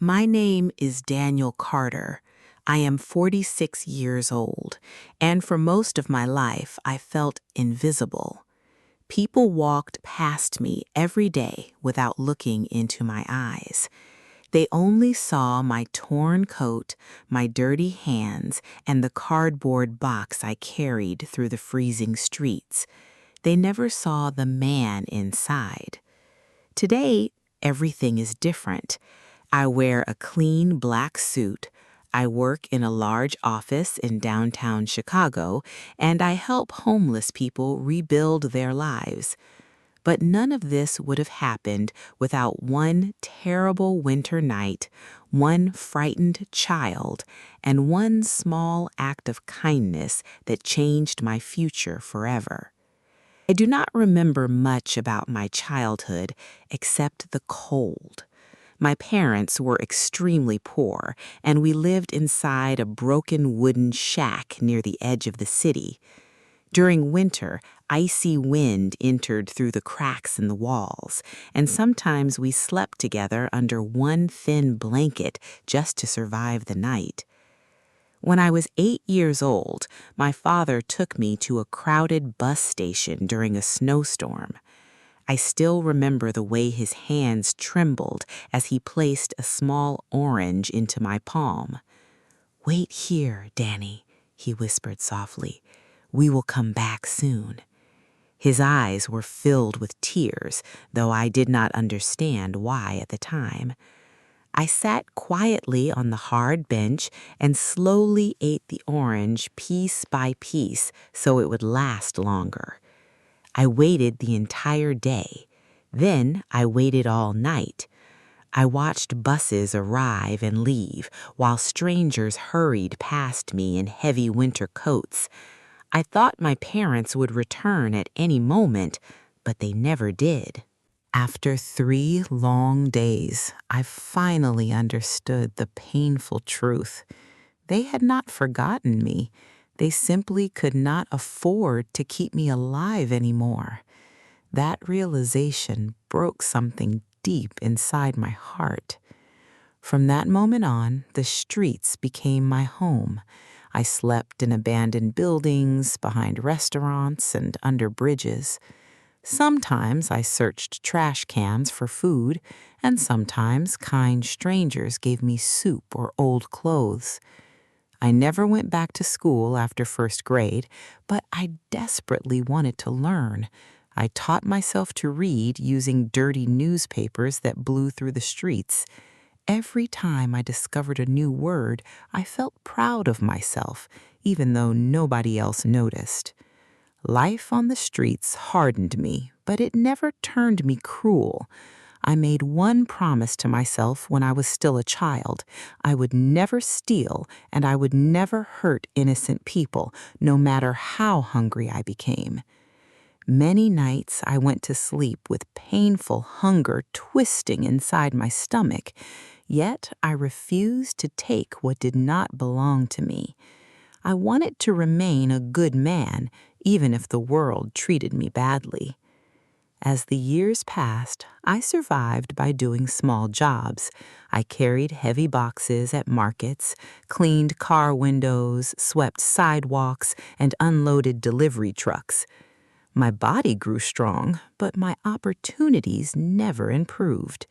My name is Daniel Carter. I am 46 years old, and for most of my life, I felt invisible. People walked past me every day without looking into my eyes. They only saw my torn coat, my dirty hands, and the cardboard box I carried through the freezing streets. They never saw the man inside. Today, everything is different. I wear a clean black suit. I work in a large office in downtown Chicago, and I help homeless people rebuild their lives. But none of this would have happened without one terrible winter night, one frightened child, and one small act of kindness that changed my future forever. I do not remember much about my childhood except the cold. My parents were extremely poor, and we lived inside a broken wooden shack near the edge of the city. During winter, icy wind entered through the cracks in the walls, and sometimes we slept together under one thin blanket just to survive the night. When I was 8 years old, my father took me to a crowded bus station during a snowstorm. I still remember the way his hands trembled as he placed a small orange into my palm. "Wait here, Danny," he whispered softly. "We will come back soon." His eyes were filled with tears, though I did not understand why at the time. I sat quietly on the hard bench and slowly ate the orange piece by piece so it would last longer. I waited the entire day. Then I waited all night. I watched buses arrive and leave while strangers hurried past me in heavy winter coats. I thought my parents would return at any moment, but they never did. After 3 long days, I finally understood the painful truth. They had not forgotten me. They simply could not afford to keep me alive anymore. That realization broke something deep inside my heart. From that moment on, the streets became my home. I slept in abandoned buildings, behind restaurants, and under bridges. Sometimes I searched trash cans for food, and sometimes kind strangers gave me soup or old clothes. I never went back to school after first grade, but I desperately wanted to learn. I taught myself to read using dirty newspapers that blew through the streets. Every time I discovered a new word, I felt proud of myself, even though nobody else noticed. Life on the streets hardened me, but it never turned me cruel. I made one promise to myself when I was still a child. I would never steal, and I would never hurt innocent people, no matter how hungry I became. Many nights I went to sleep with painful hunger twisting inside my stomach, yet I refused to take what did not belong to me. I wanted to remain a good man, even if the world treated me badly. As the years passed, I survived by doing small jobs. I carried heavy boxes at markets, cleaned car windows, swept sidewalks, and unloaded delivery trucks. My body grew strong, but my opportunities never improved.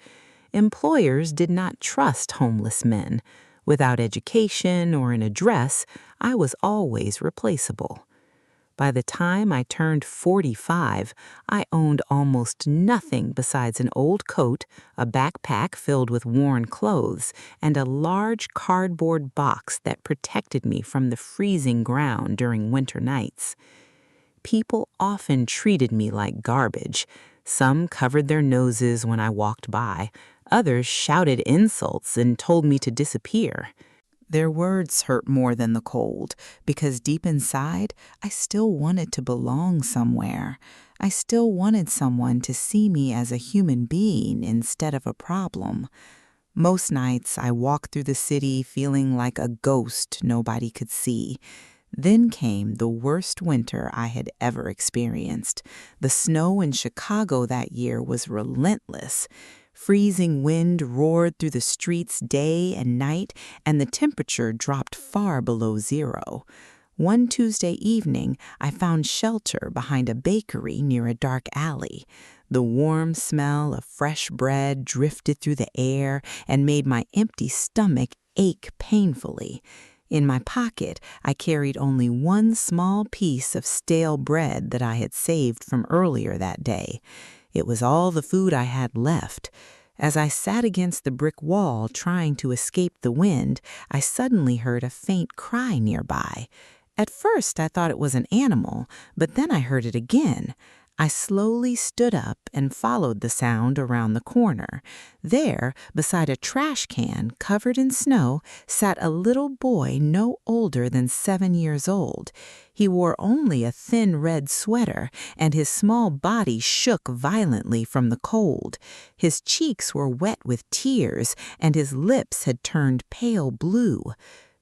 Employers did not trust homeless men. Without education or an address, I was always replaceable. By the time I turned 45, I owned almost nothing besides an old coat, a backpack filled with worn clothes, and a large cardboard box that protected me from the freezing ground during winter nights. People often treated me like garbage. Some covered their noses when I walked by. Others shouted insults and told me to disappear. Their words hurt more than the cold, because deep inside, I still wanted to belong somewhere. I still wanted someone to see me as a human being instead of a problem. Most nights, I walked through the city feeling like a ghost nobody could see. Then came the worst winter I had ever experienced. The snow in Chicago that year was relentless. Freezing wind roared through the streets day and night, and the temperature dropped far below zero. One Tuesday evening, I found shelter behind a bakery near a dark alley. The warm smell of fresh bread drifted through the air and made my empty stomach ache painfully. In my pocket, I carried only one small piece of stale bread that I had saved from earlier that day. It was all the food I had left. As I sat against the brick wall trying to escape the wind, I suddenly heard a faint cry nearby. At first, I thought it was an animal, but then I heard it again. I slowly stood up and followed the sound around the corner. There, beside a trash can covered in snow, sat a little boy no older than 7 years old. He wore only a thin red sweater, and his small body shook violently from the cold. His cheeks were wet with tears, and his lips had turned pale blue.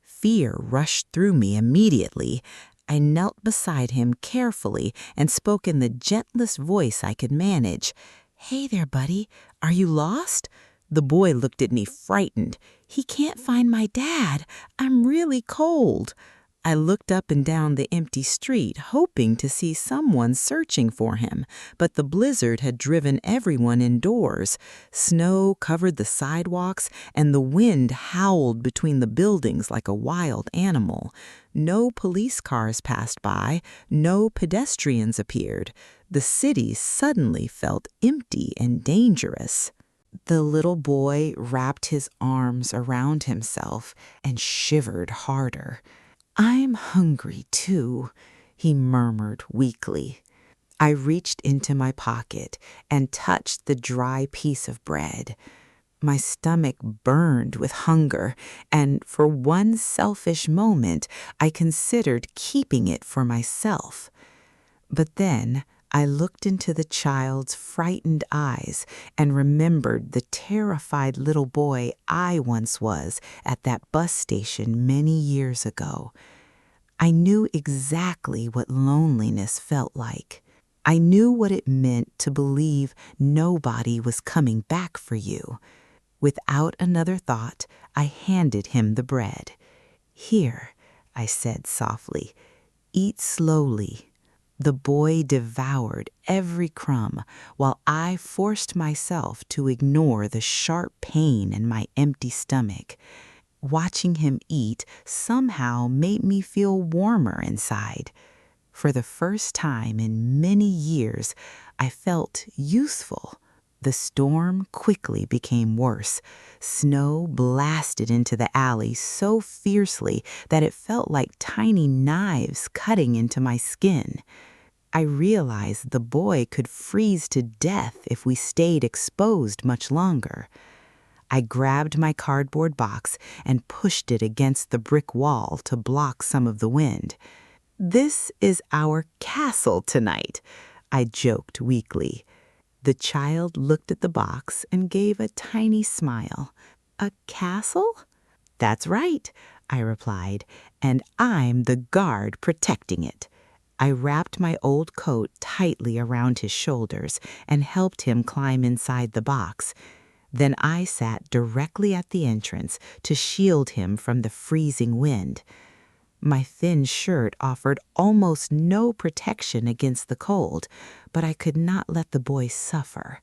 Fear rushed through me immediately. I knelt beside him carefully and spoke in the gentlest voice I could manage. "Hey there, buddy. Are you lost?" The boy looked at me frightened. "He can't find my dad. I'm really cold." I looked up and down the empty street, hoping to see someone searching for him, but the blizzard had driven everyone indoors. Snow covered the sidewalks, and the wind howled between the buildings like a wild animal. No police cars passed by, no pedestrians appeared. The city suddenly felt empty and dangerous. The little boy wrapped his arms around himself and shivered harder. "I'm hungry, too," he murmured weakly. I reached into my pocket and touched the dry piece of bread. My stomach burned with hunger, and for one selfish moment, I considered keeping it for myself. But then I looked into the child's frightened eyes and remembered the terrified little boy I once was at that bus station many years ago. I knew exactly what loneliness felt like. I knew what it meant to believe nobody was coming back for you. Without another thought, I handed him the bread. "Here," I said softly, "eat slowly." The boy devoured every crumb, while I forced myself to ignore the sharp pain in my empty stomach. Watching him eat somehow made me feel warmer inside. For the first time in many years, I felt useful. The storm quickly became worse. Snow blasted into the alley so fiercely that it felt like tiny knives cutting into my skin. I realized the boy could freeze to death if we stayed exposed much longer. I grabbed my cardboard box and pushed it against the brick wall to block some of the wind. "This is our castle tonight," I joked weakly. The child looked at the box and gave a tiny smile. "A castle?" "That's right," I replied, "and I'm the guard protecting it." I wrapped my old coat tightly around his shoulders and helped him climb inside the box. Then I sat directly at the entrance to shield him from the freezing wind. My thin shirt offered almost no protection against the cold, but I could not let the boy suffer.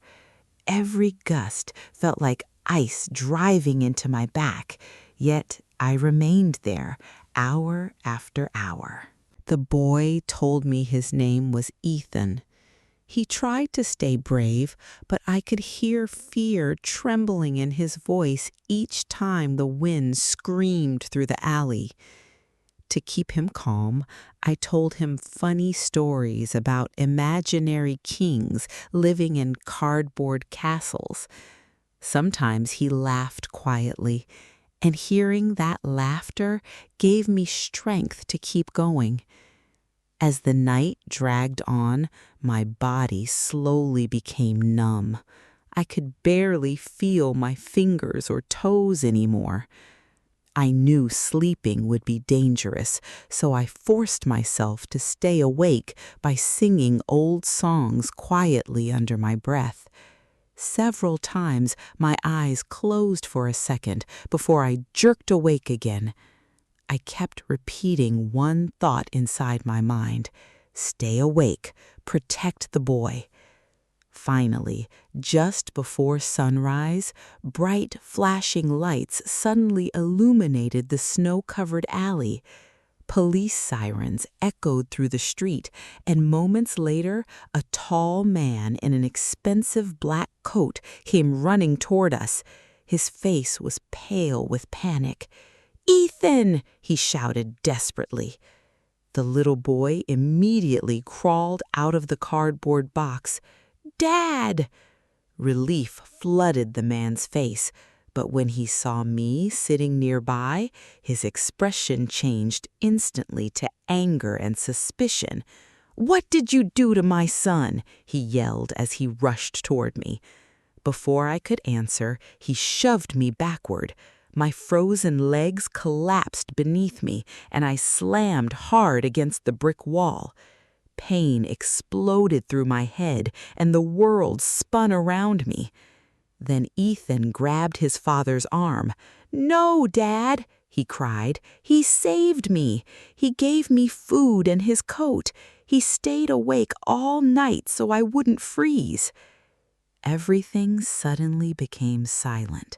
Every gust felt like ice driving into my back, yet I remained there hour after hour. The boy told me his name was Ethan. He tried to stay brave, but I could hear fear trembling in his voice each time the wind screamed through the alley. To keep him calm, I told him funny stories about imaginary kings living in cardboard castles. Sometimes he laughed quietly, and hearing that laughter gave me strength to keep going. As the night dragged on, my body slowly became numb. I could barely feel my fingers or toes anymore. I knew sleeping would be dangerous, so I forced myself to stay awake by singing old songs quietly under my breath. Several times my eyes closed for a second before I jerked awake again. I kept repeating one thought inside my mind: stay awake, protect the boy. Finally, just before sunrise, bright flashing lights suddenly illuminated the snow-covered alley. Police sirens echoed through the street, and moments later, a tall man in an expensive black coat came running toward us. His face was pale with panic. "Ethan!" he shouted desperately. The little boy immediately crawled out of the cardboard box. "Dad!" Relief flooded the man's face, but when he saw me sitting nearby, his expression changed instantly to anger and suspicion. "What did you do to my son?" he yelled as he rushed toward me. Before I could answer, he shoved me backward. My frozen legs collapsed beneath me, and I slammed hard against the brick wall. Pain exploded through my head, and the world spun around me. Then Ethan grabbed his father's arm. "No, Dad!" he cried. "He saved me. He gave me food and his coat. He stayed awake all night so I wouldn't freeze." Everything suddenly became silent.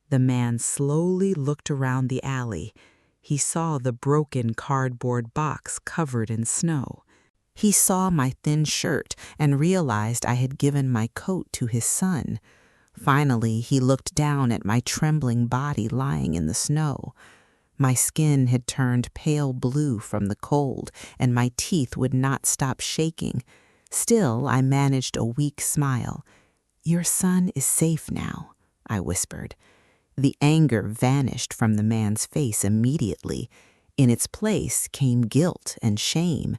The man slowly looked around the alley. He saw the broken cardboard box covered in snow. He saw my thin shirt and realized I had given my coat to his son. Finally, he looked down at my trembling body lying in the snow. My skin had turned pale blue from the cold, and my teeth would not stop shaking. Still, I managed a weak smile. "Your son is safe now," I whispered. The anger vanished from the man's face immediately. In its place came guilt and shame.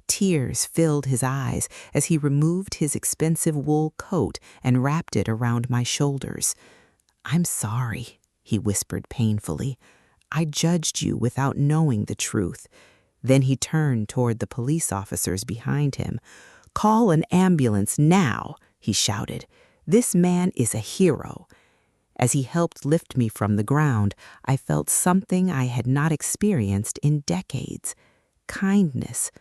Tears filled his eyes as he removed his expensive wool coat and wrapped it around my shoulders. "I'm sorry," he whispered painfully. "I judged you without knowing the truth." Then he turned toward the police officers behind him. "Call an ambulance now," he shouted. "This man is a hero." As he helped lift me from the ground, I felt something I had not experienced in decades: kindness.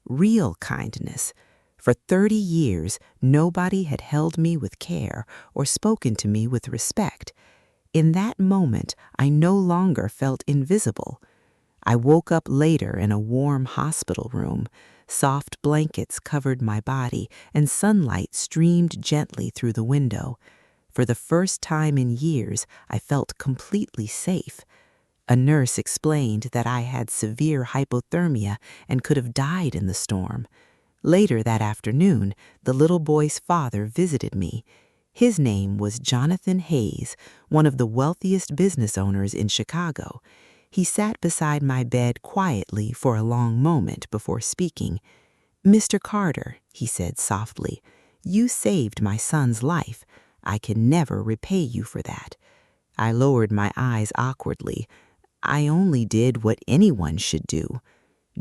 Real kindness. For 30 years, nobody had held me with care or spoken to me with respect. In that moment, I no longer felt invisible. I woke up later in a warm hospital room. Soft blankets covered my body, and sunlight streamed gently through the window. For the first time in years, I felt completely safe. A nurse explained that I had severe hypothermia and could have died in the storm. Later that afternoon, the little boy's father visited me. His name was Jonathan Hayes, one of the wealthiest business owners in Chicago. He sat beside my bed quietly for a long moment before speaking. "Mr. Carter," he said softly, "you saved my son's life. I can never repay you for that." I lowered my eyes awkwardly. "I only did what anyone should do."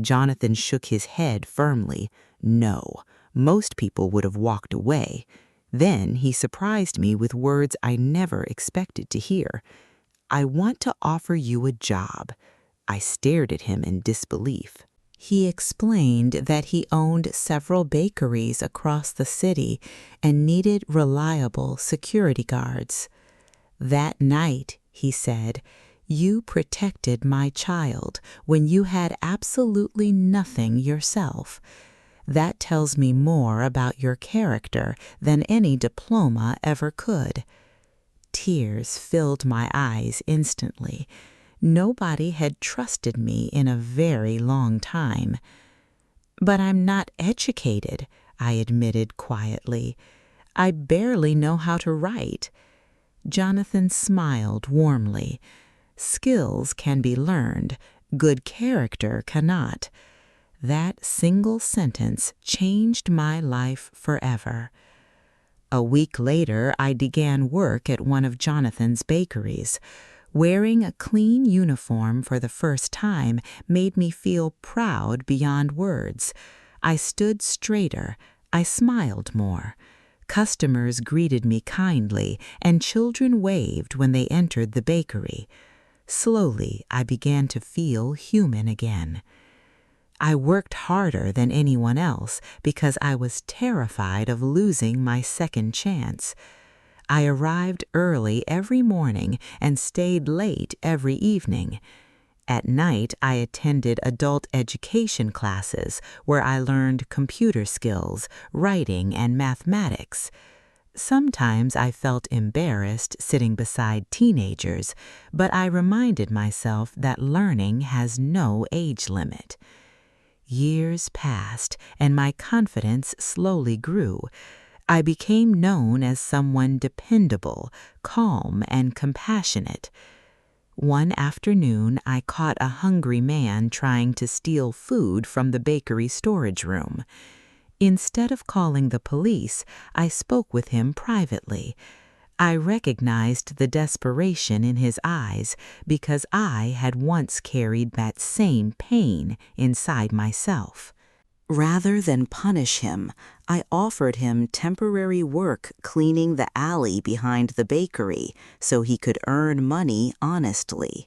Jonathan shook his head firmly. "No, most people would have walked away." Then he surprised me with words I never expected to hear. "I want to offer you a job." I stared at him in disbelief. He explained that he owned several bakeries across the city and needed reliable security guards. "That night," he said, "you protected my child when you had absolutely nothing yourself. That tells me more about your character than any diploma ever could." Tears filled my eyes instantly. Nobody had trusted me in a very long time. "But I'm not educated," I admitted quietly. "I barely know how to write." Jonathan smiled warmly. "Skills can be learned. Good character cannot." That single sentence changed my life forever. A week later, I began work at one of Jonathan's bakeries. Wearing a clean uniform for the first time made me feel proud beyond words. I stood straighter. I smiled more. Customers greeted me kindly, and children waved when they entered the bakery. Slowly, I began to feel human again. I worked harder than anyone else because I was terrified of losing my second chance. I arrived early every morning and stayed late every evening. At night, I attended adult education classes where I learned computer skills, writing, and mathematics. Sometimes I felt embarrassed sitting beside teenagers, but I reminded myself that learning has no age limit. Years passed, and my confidence slowly grew. I became known as someone dependable, calm, and compassionate. One afternoon, I caught a hungry man trying to steal food from the bakery storage room. Instead of calling the police, I spoke with him privately. I recognized the desperation in his eyes because I had once carried that same pain inside myself. Rather than punish him, I offered him temporary work cleaning the alley behind the bakery so he could earn money honestly.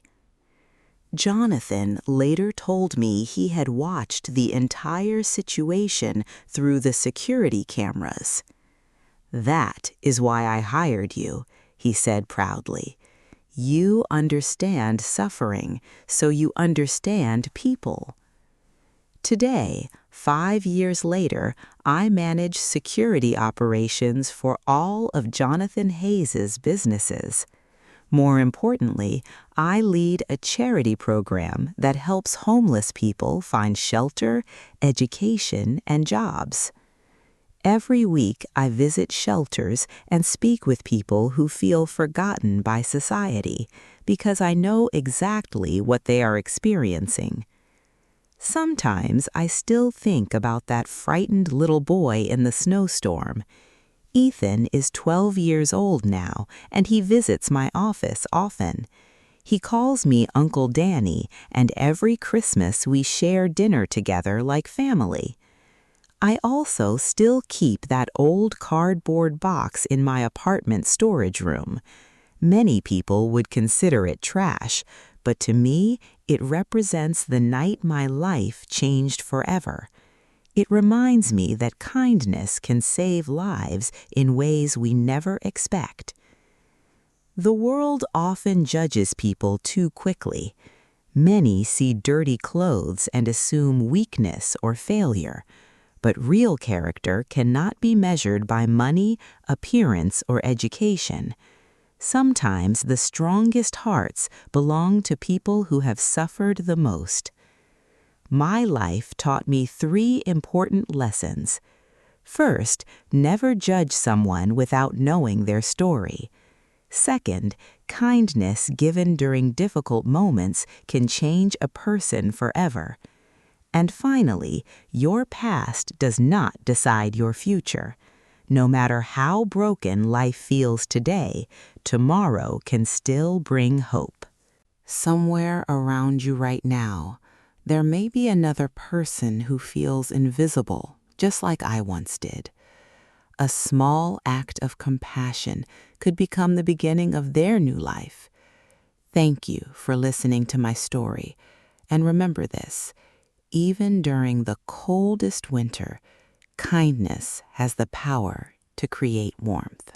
Jonathan later told me he had watched the entire situation through the security cameras. "That is why I hired you," he said proudly. "You understand suffering, so you understand people." Today, 5 years later, I manage security operations for all of Jonathan Hayes's businesses. More importantly, I lead a charity program that helps homeless people find shelter, education, and jobs. Every week, I visit shelters and speak with people who feel forgotten by society because I know exactly what they are experiencing. Sometimes I still think about that frightened little boy in the snowstorm. Ethan is 12 years old now, and he visits my office often. He calls me Uncle Danny, and every Christmas we share dinner together like family. I also still keep that old cardboard box in my apartment storage room. Many people would consider it trash, but to me, it represents the night my life changed forever. It reminds me that kindness can save lives in ways we never expect. The world often judges people too quickly. Many see dirty clothes and assume weakness or failure. But real character cannot be measured by money, appearance, or education. Sometimes the strongest hearts belong to people who have suffered the most. My life taught me 3 important lessons. First, never judge someone without knowing their story. Second, kindness given during difficult moments can change a person forever. And finally, your past does not decide your future. No matter how broken life feels today, tomorrow can still bring hope. Somewhere around you right now, there may be another person who feels invisible, just like I once did. A small act of compassion could become the beginning of their new life. Thank you for listening to my story. And remember this, even during the coldest winter, kindness has the power to create warmth.